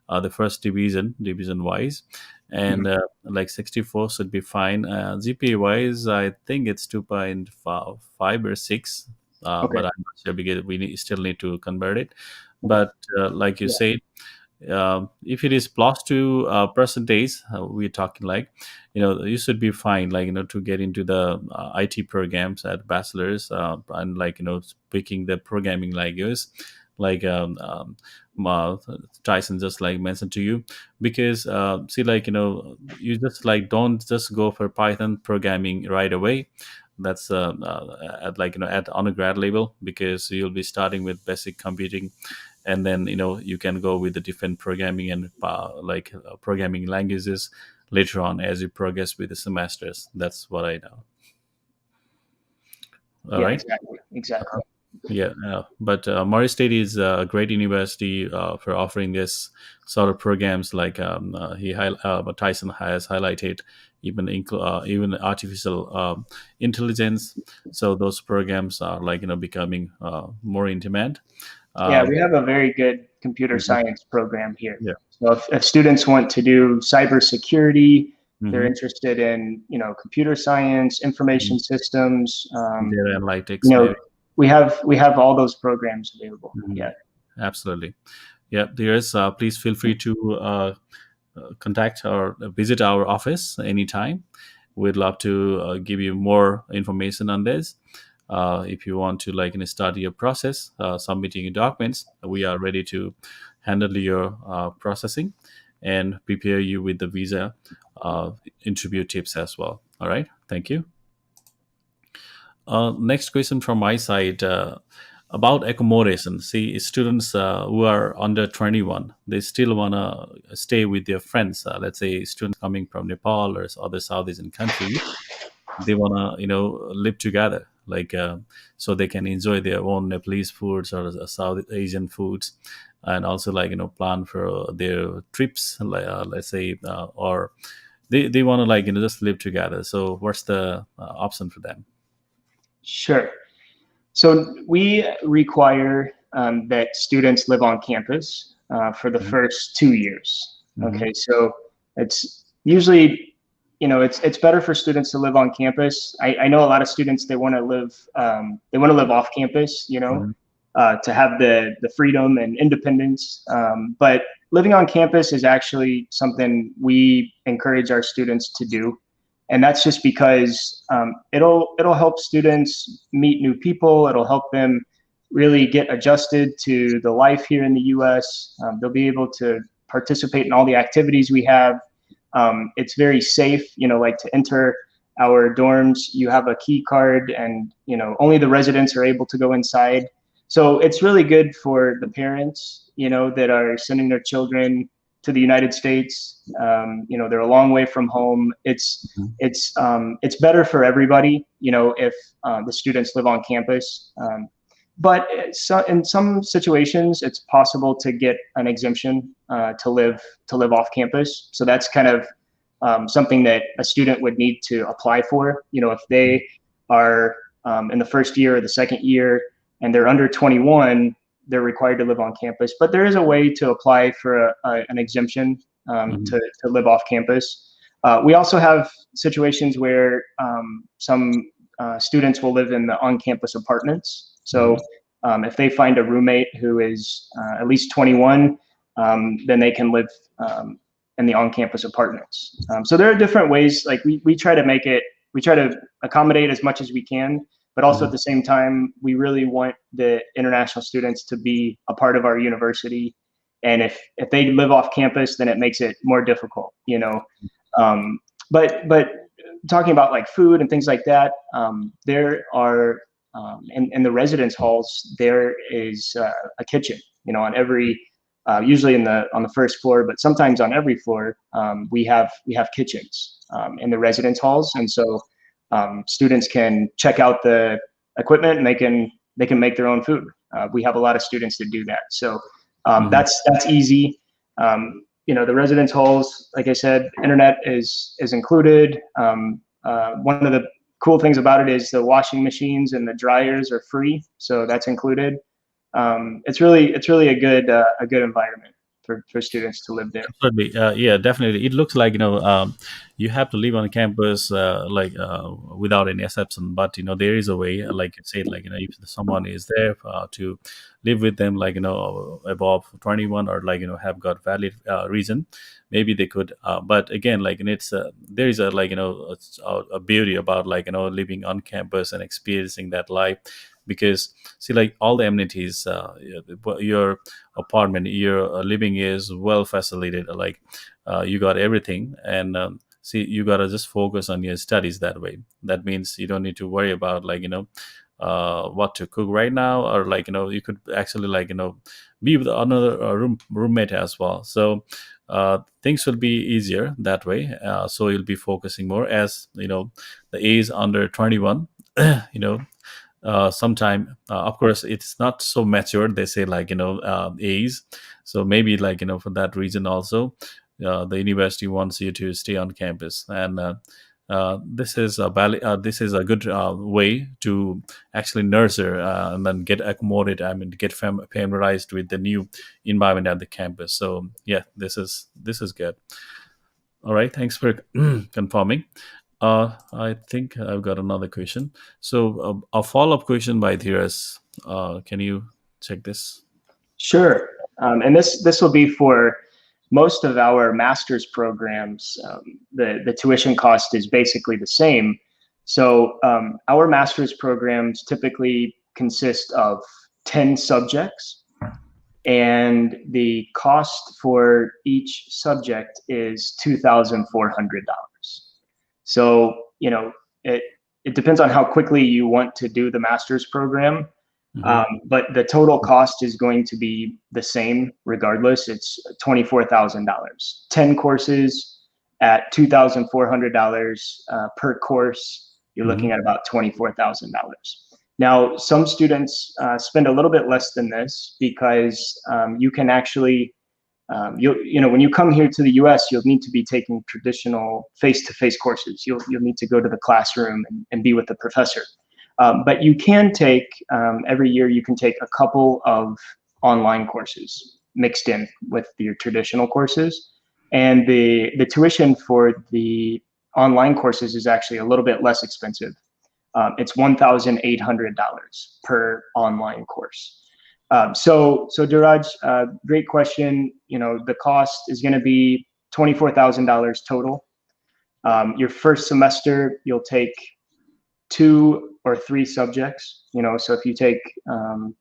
S1: the first division wise, and like 64 should be fine. GPA wise, I think it's 2.5 or 6,
S2: Okay.
S1: but I'm not sure, because we still need to convert it. But like you said, if it is +2 percentage, we're talking like, you should be fine, like, to get into the IT programs at bachelor's, and like, speaking the programming language, like Tyson just like mentioned to you, because see, like, you just like don't just go for Python programming right away. That's at like at undergrad level, because you'll be starting with basic computing, and then you can go with the different programming and programming languages later on as you progress with the semesters. That's what I know. All right.
S2: Exactly.
S1: Yeah, but Morris State is a great university for offering this sort of programs. Like Tyson has highlighted, even artificial intelligence. So those programs are like becoming more in demand.
S2: Yeah, we have a very good computer
S1: Mhm.
S2: science program here.
S1: Yeah.
S2: So if students want to do cybersecurity, they're
S1: Mhm.
S2: interested in computer science, information systems.
S1: Data analytics, maybe.
S2: We have all those programs available.
S1: Mhm.
S2: Yeah.
S1: Absolutely. Yeah, there's. Please feel free to contact or visit our office anytime. We'd love to give you more information on this. If you want to start your process, submitting your documents, we are ready to handle your processing and prepare you with the visa interview tips as well. All right. Thank you. Next question from my side, about accommodation. See, students who are under 21, they still want to stay with their friends. Let's say students coming from Nepal or other South Asian countries, they want to live together, like so they can enjoy their own Nepalese foods or South Asian foods, and also plan for their trips, let's say, or they want to just live together. So what's the option for them?
S2: Sure. So we require that students live on campus for the first 2 years. Okay, so it's usually, it's better for students to live on campus. I know a lot of students, they want to live off campus, to have the freedom and independence. But living on campus is actually something we encourage our students to do. And that's just because it'll help students meet new people. It'll help them really get adjusted to the life here in the U.S. They'll be able to participate in all the activities we have. It's very safe, like to enter our dorms, you have a key card, and only the residents are able to go inside. So it's really good for the parents, that are sending their children to the United States. They're a long way from home. It's better for everybody, if the students live on campus. But in some situations, it's possible to get an exemption to live off campus. So that's kind of something that a student would need to apply for. If they are in the first year or the second year and they're under 21, they're required to live on campus. But there is a way to apply for an exemption to live off campus. We also have situations where some students will live in the on-campus apartments. So if they find a roommate who is at least 21, then they can live in the on-campus apartments. So there are different ways. Like we try to accommodate as much as we can, but also at the same time, we really want the international students to be a part of our university. And if they live off campus, then it makes it more difficult, But talking about like food and things like that, there are in the residence halls, there is a kitchen, on every, usually on the first floor, but sometimes on every floor, we have kitchens in the residence halls, and so students can check out the equipment and they can make their own food. We have a lot of students that do that, so that's easy. The residence halls, like I said, internet is included. One of the cool things about it is the washing machines and the dryers are free, so that's included. It's really a good environment for students to live there.
S1: Absolutely. Yeah, definitely. It looks like, you have to live on campus, without any exception. But, there is a way, like you said, like, if someone is there to live with them, like, above 21, or like, have got valid reason, maybe they could. But again, like, there is a beauty about, like, living on campus and experiencing that life. Because see, like, all the amenities, your apartment, your living is well facilitated, like, you got everything. And see, you gotta just focus on your studies that way. That means you don't need to worry about, like, what to cook right now, or like, you could actually, like, be with another roommate as well. So things will be easier that way. So you'll be focusing more, as the age under 21. Sometime, of course, it's not so mature, they say, like, age. So maybe, like, for that reason also, the university wants you to stay on campus. And this is a good way to actually nurture, and then get accommodated, get familiarized with the new environment at the campus. So yeah, this is good. All right, thanks for confirming. I think I've got another question. So a follow-up question by Dheeraj. Can you check this?
S2: Sure. And this will be for most of our master's programs. The tuition cost is basically the same. So our master's programs typically consist of 10 subjects, and the cost for each subject is $2,400. So, it depends on how quickly you want to do the master's program. But the total cost is going to be the same regardless. It's $24,000. 10 courses at $2,400 per course. You're looking at about $24,000. Now, some students spend a little bit less than this, because you can actually, when you come here to the U.S., you'll need to be taking traditional face-to-face courses. You'll need to go to the classroom and be with the professor. But you can take, every year you can take a couple of online courses mixed in with your traditional courses. And the tuition for the online courses is actually a little bit less expensive. It's $1,800 per online course. So Dheeraj, great question. The cost is going to be $24,000 total. Your first semester, you'll take 2 or 3 subjects. So if you take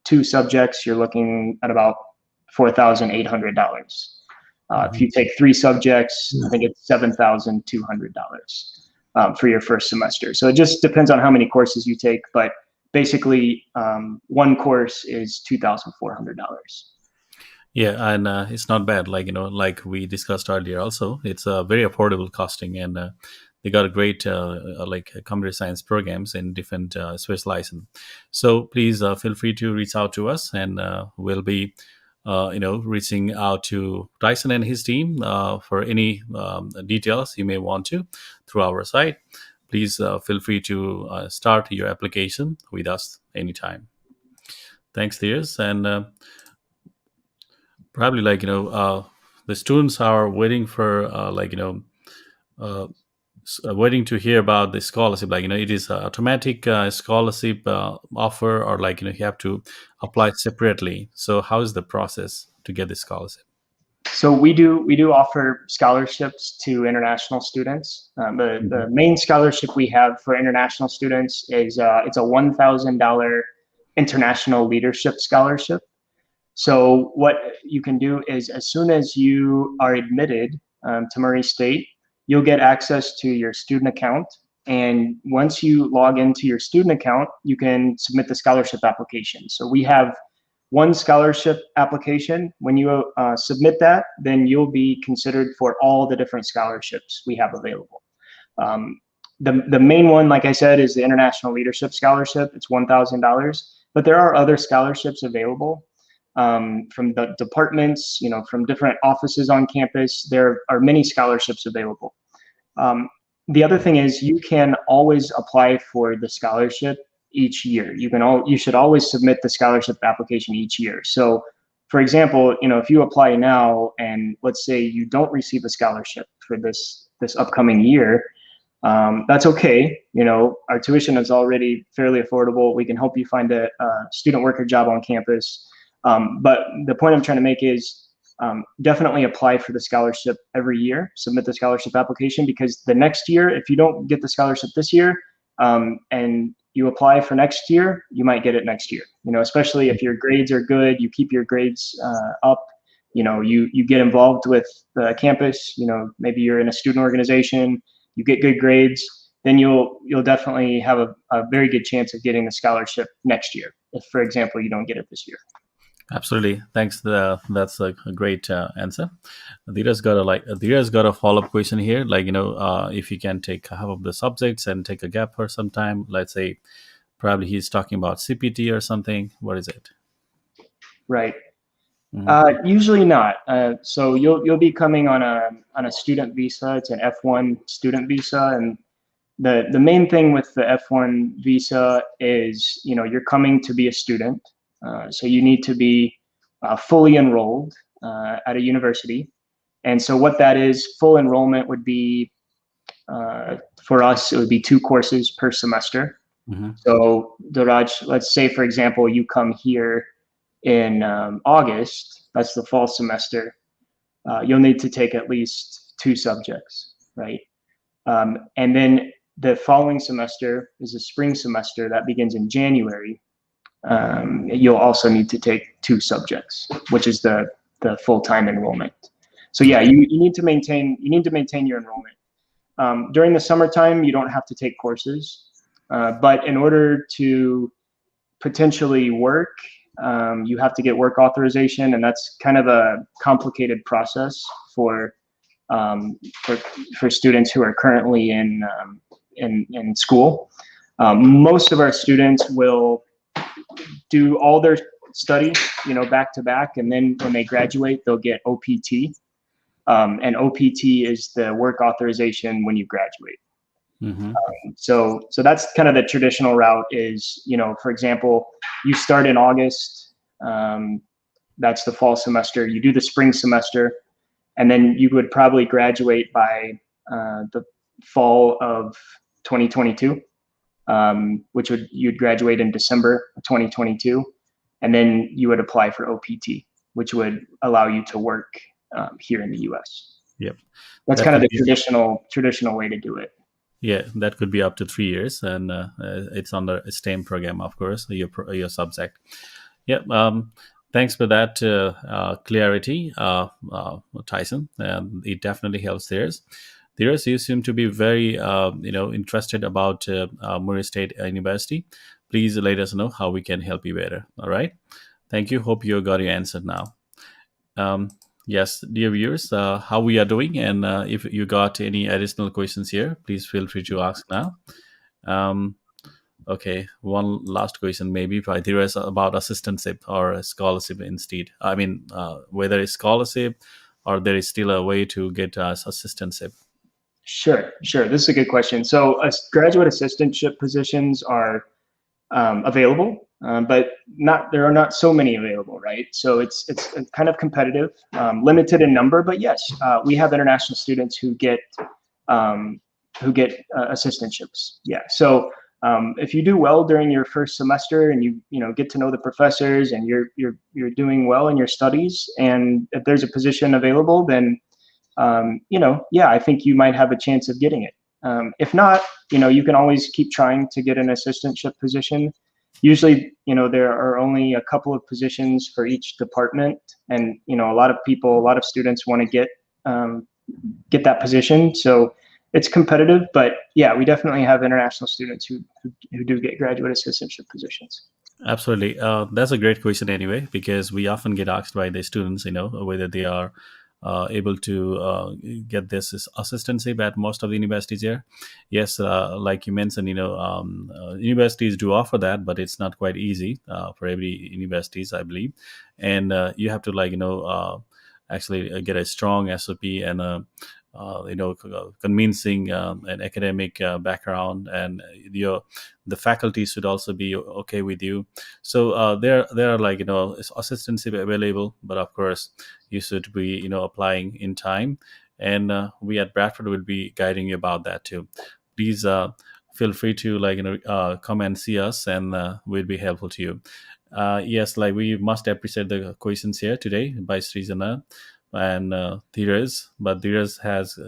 S2: 2 subjects, you're looking at about $4,800. If you take 3 subjects, I think it's $7,200 for your first semester. So it just depends on how many courses you take, but basically, one course is $2,400.
S1: Yeah, and it's not bad. Like like we discussed earlier, also it's very affordable costing, and they got a great like computer science programs in different specialization. So please feel free to reach out to us, and we'll be reaching out to Tyson and his team for any details you may want to through our site. Please feel free to start your application with us anytime. Thanks, Theus, and probably the students are waiting for uh, waiting to hear about the scholarship. Like it is a automatic scholarship offer, or you have to apply separately. So how is the process to get the scholarship?
S2: So we do offer scholarships to international students. The
S1: Hmm.
S2: main scholarship we have for international students is it's a $1,000 international leadership scholarship. So what you can do is, as soon as you are admitted to Murray State, you'll get access to your student account. And once you log into your student account, you can submit the scholarship application. So we have one scholarship application. When you submit that, then you'll be considered for all the different scholarships we have available. Um, the main one, like I said, is the International Leadership Scholarship. It's $1,000, but there are other scholarships available from the departments, from different offices on campus. There are many scholarships available. Um, the other thing is you can always apply for the scholarship each year. You should always submit the scholarship application each year. So, for example, if you apply now and let's say you don't receive a scholarship for this upcoming year, that's okay. Our tuition is already fairly affordable. We can help you find a student worker job on campus. But the point I'm trying to make is definitely apply for the scholarship every year, submit the scholarship application, because the next year, if you don't get the scholarship this year and you apply for next year, you might get it next year. Especially if your grades are good, you keep your grades up. You get involved with the campus. Maybe you're in a student organization, you get good grades, then you'll definitely have a very good chance of getting the scholarship next year. If, for example, you don't get it this year.
S1: Absolutely, thanks. That's a great answer. Dhira's got a follow up question here. If you can take half of the subjects and take a gap for some time, let's say probably he's talking about CPT or something. What is it?
S2: Right.
S1: Hmm.
S2: Usually not. So you'll be coming on a student visa. It's an F1 student visa, and the main thing with the F1 visa is you're coming to be a student. So you need to be fully enrolled at a university. And so what that is, full enrollment would be for us, it would be 2 courses per semester.
S1: Hmm.
S2: So Doraj, let's say for example you come here in August. That's the fall semester. You'll need to take at least 2 subjects, right? And then the following semester is a spring semester that begins in January. You'll also need to take 2 subjects, which is the full-time enrollment. So yeah,
S1: Okay.
S2: you need to maintain your enrollment. During the summertime, you don't have to take courses, but in order to potentially work, you have to get work authorization, and that's kind of a complicated process for um, for, for students who are currently in school. Most of our students will do all their study, back to back, and then when they graduate, they'll get OPT. And OPT is the work authorization when you graduate.
S1: Hmm.
S2: So that's kind of the traditional route. Is for example, you start in August. Um, that's the fall semester. You do the spring semester, and then you would probably graduate by the fall of 2022, which you'd graduate in December of 2022, and then you would apply for OPT, which would allow you to work here in the U.S.
S1: Yep.
S2: That's
S1: That
S2: kind of
S1: could
S2: the
S1: be.
S2: traditional way to do it.
S1: Yeah, that could be up to 3 years, and it's under a STEM program, of course, your subject. Yep. Thanks for that clarity, Tyson. It definitely helps there. There's you seem to be very interested about Murray State University. Please let us know how we can help you better. All right. Thank you. Hope you got your answer now. Yes, dear viewers, how we are doing, and if you got any additional questions here, please feel free to ask now. Um, okay, one last question, maybe by there is about assistantship or a scholarship instead. I mean, whether it's scholarship or there is still a way to get assistantship.
S2: Sure, sure. This is a good question. So, graduate assistantship positions are available, but not there are not so many available, right? So it's kind of competitive, limited in number, but yes, we have international students um, who get assistantships. Yeah. So if you do well during your first semester and you get to know the professors and you're doing well in your studies, and if there's a position available, then yeah, I think you might have a chance of getting it. If not, you can always keep trying to get an assistantship position. Usually, there are only a couple of positions for each department, and a lot of people, a lot of students want to get that position. So it's competitive, but yeah, we definitely have international students who do get graduate assistantship positions.
S1: Absolutely. That's a great question anyway, because we often get asked by the students, whether they are able to get this assistantship at most of the universities here. Yes, like you mentioned, universities do offer that, but it's not quite easy for every universities, I believe. And you have to actually get a strong SOP and convincing an academic background, and the faculty should also be okay with you. So there are assistantship available, but of course you should be applying in time, and we at Bradford will be guiding you about that too. Please feel free to come and see us, and we'll be helpful to you. Yes, like we must appreciate the questions here today by Srijana and Dheeraj, but Dheeraj has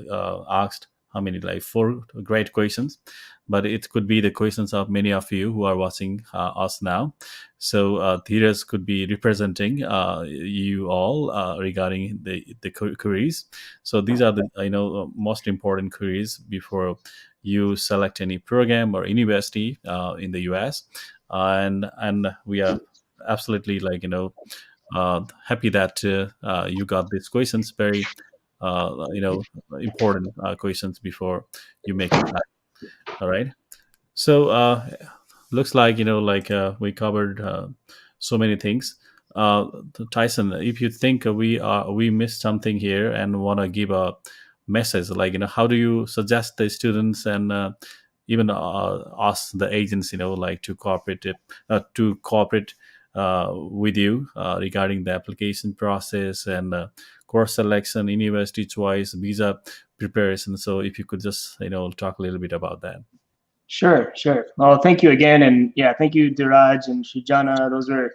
S1: asked how many, like four great questions, but it could be the questions of many of you who are watching us now. So Dheeraj could be representing you all regarding the queries. So these are the most important queries before you select any program or university in the US, and we are absolutely happy that you got these questions, very important questions before you make it back. All right. So looks like we covered so many things. uh, Tyson, if you think we missed something here and want to give a message, how do you suggest the students and even us, the agents, to cooperate with you regarding the application process and course selection, university choice, visa preparation? So if you could just talk a little bit about that.
S2: Sure, sure. Well, thank you again, and yeah, thank you, Diraj and Shujana. Those are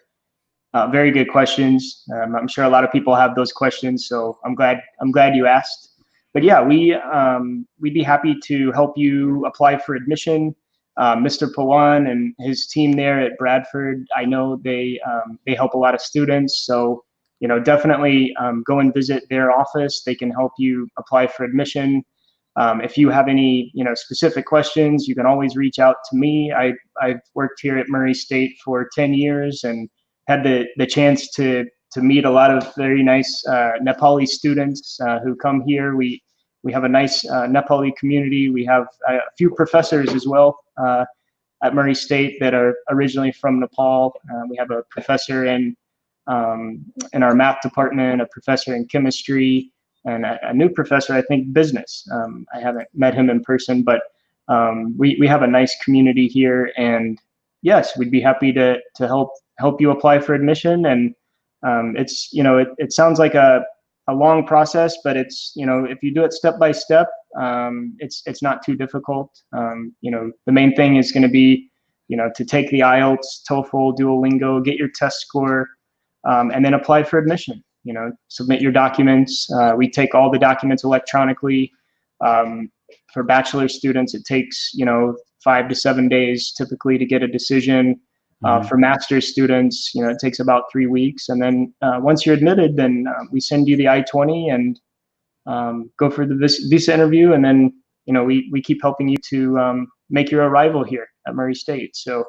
S2: very good questions. I'm sure a lot of people have those questions, so I'm glad you asked. But yeah, we'd be happy to help you apply for admission. Mr. Pawan and his team there at Bradford, I know they help a lot of students. So definitely go and visit their office. They can help you apply for admission. If you have any specific questions, you can always reach out to me. I've worked here at Murray State for 10 years and had the chance to meet a lot of very nice Nepali students who come here. We have a nice Nepali community. We have a few professors as well at Murray State that are originally from Nepal. We have a professor in our math department, a professor in chemistry, and a new professor, I think, business. I haven't met him in person, but we have a nice community here, and yes, we'd be happy to help you apply for admission. And it's it sounds like a long process, but it's if you do it step by step, it's not too difficult. The main thing is going to be to take the IELTS, TOEFL, Duolingo, get your test score, and then apply for admission. Submit your documents. We take all the documents electronically. For bachelor students, it takes 5 to 7 days typically to get a decision. For master's students, it takes about 3 weeks, and then once you're admitted, then we send you the I-20 and go for the visa interview, and then we keep helping you to make your arrival here at Murray State. So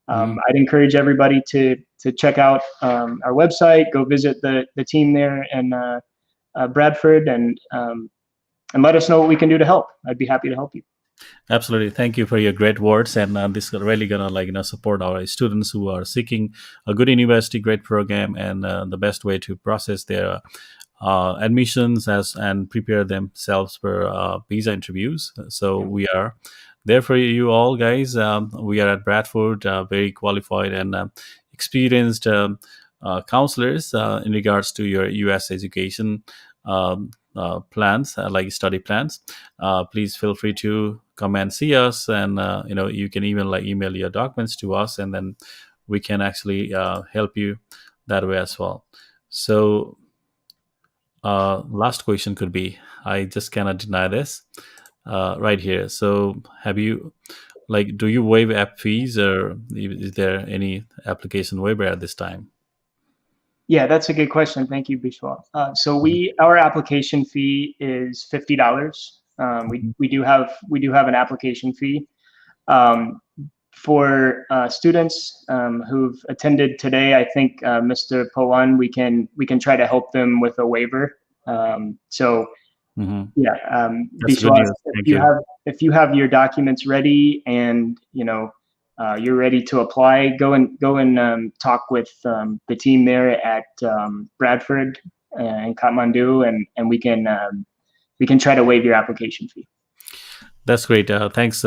S1: Hmm.
S2: I'd encourage everybody to check out our website, go visit the team there in Bradford, and let us know what we can do to help. I'd be happy to help you.
S1: Absolutely. Thank you for your great words, and this is really gonna support our students who are seeking a good university, great program, and the best way to process their admissions as and prepare themselves for visa interviews. So we are there for you all, guys. We are at Bradford, very qualified and experienced counselors in regards to your U.S. education plans, like study plans. Please feel free to come and see us, and you can even email your documents to us, and then we can actually help you that way as well. So last question could be, I just cannot deny this right here. So have you, do you waive app fees, or is there any application waiver at this time?
S2: Yeah, that's a good question. Thank you, Bishwa. So
S1: Mhm.
S2: our application fee is $50.
S1: Mhm.
S2: We do have an application fee. Um, for students who've attended today, I think Mr. Pawan, we can try to help them with a waiver. So
S1: Mhm.
S2: yeah,
S1: That's good
S2: Bishwas,
S1: news. Thank you.
S2: if you have your documents ready and you're ready to apply, go and talk with the team there at Bradford and Kathmandu, and we can try to waive your application fee.
S1: That's great. Thanks,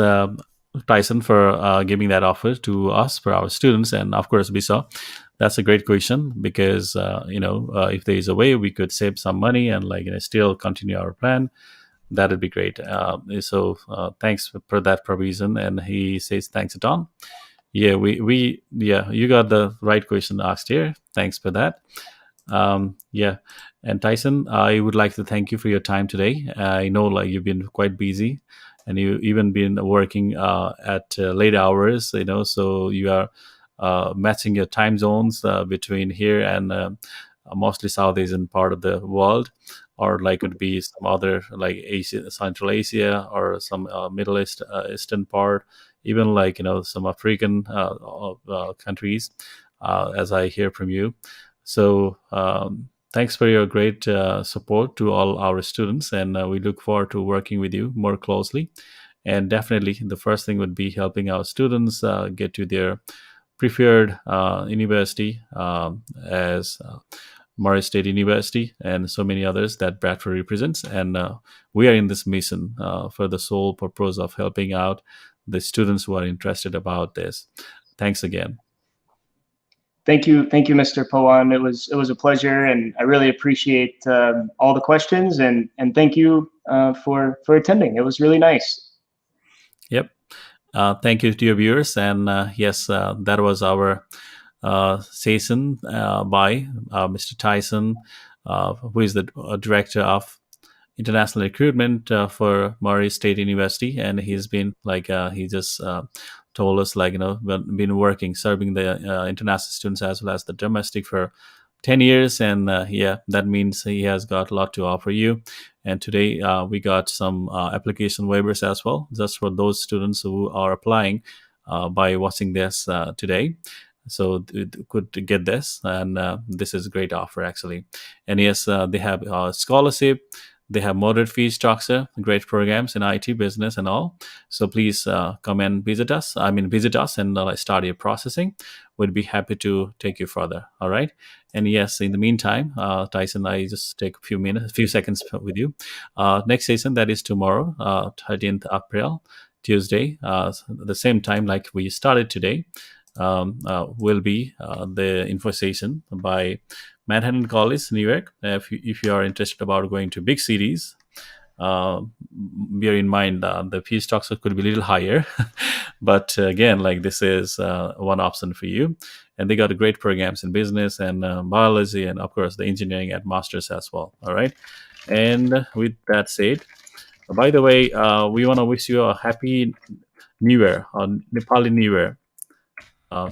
S1: Tyson, for giving that offer to us for our students, and of course, Bisa. That's a great question because if there is a way we could save some money and still continue our plan, that would be great. So thanks for that provision. And he says thanks, Don. Yeah, yeah, you got the right question asked here. Thanks for that. Yeah, and Tyson, I would like to thank you for your time today. I know you've been quite busy, and you even been working at late hours. So you are matching your time zones between here and mostly South Asian part of the world, or could be some other Asia, Central Asia, or some Middle East, Eastern part, even some African countries, as I hear from you. So thanks for your great support to all our students, and we look forward to working with you more closely. And definitely, the first thing would be helping our students get to their preferred university, as Murray State University and so many others that Bradford represents. And we are in this mission for the sole purpose of helping out the students who are interested about this. Thanks again.
S2: Thank you, Mr. Pawan. It was a pleasure, and I really appreciate all the questions, and thank you for attending. It was really nice.
S1: Yep. Thank you to your viewers. And yes, that was our session by Mr. Tyson, who is the director of international recruitment for Murray State University, and he's been he just told us been working serving the international students as well as the domestic for 10 years, and yeah, that means he has got a lot to offer you. And today we got some application waivers as well, just for those students who are applying by watching this today. So could get this, and this is a great offer actually. And yes, they have scholarship, they have moderate fee structure, great programs in IT, business, and all. So please come and visit us. I mean, visit us and start your processing. We'd be happy to take you further. All right. And yes, in the meantime, Tyson, I just take a few seconds with you. Next session, that is tomorrow, 13th April, Tuesday, the same time like we started today, will be the info session by Manhattan College, New York. If you are interested about going to big cities, bear in mind the fee structure could be a little higher, but again, this is one option for you. And they got great programs in business and biology, and of course the engineering at masters as well. All right. And with that said, by the way, we want to wish you a happy New Year, Nepali New Year. Uh,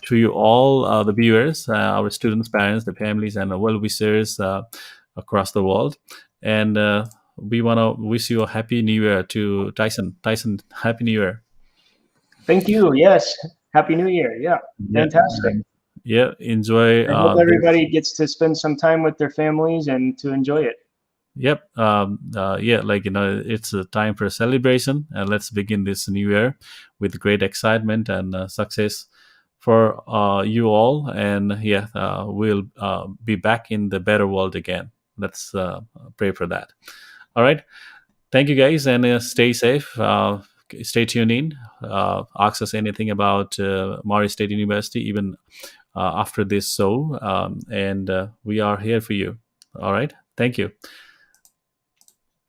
S1: to you all, the viewers, our students, parents, the families, and well wishers across the world. And we want to wish you a happy New Year to Tyson. Tyson, happy New Year.
S2: Thank you. Yes, Happy New Year. Yeah,
S1: Yeah,
S2: fantastic.
S1: yeah. Enjoy
S2: I hope
S1: this.
S2: everybody gets to spend some time with their families and to enjoy it.
S1: Yep. Yeah, like it's a time for a celebration, and let's begin this new year with great excitement and success for you all. And yeah, we'll be back in the better world again. Let's pray for that. All right. Thank you, guys, and stay safe. Stay tuned in. Ask us anything about Murray State University, even after this show, and we are here for you. All right. Thank you.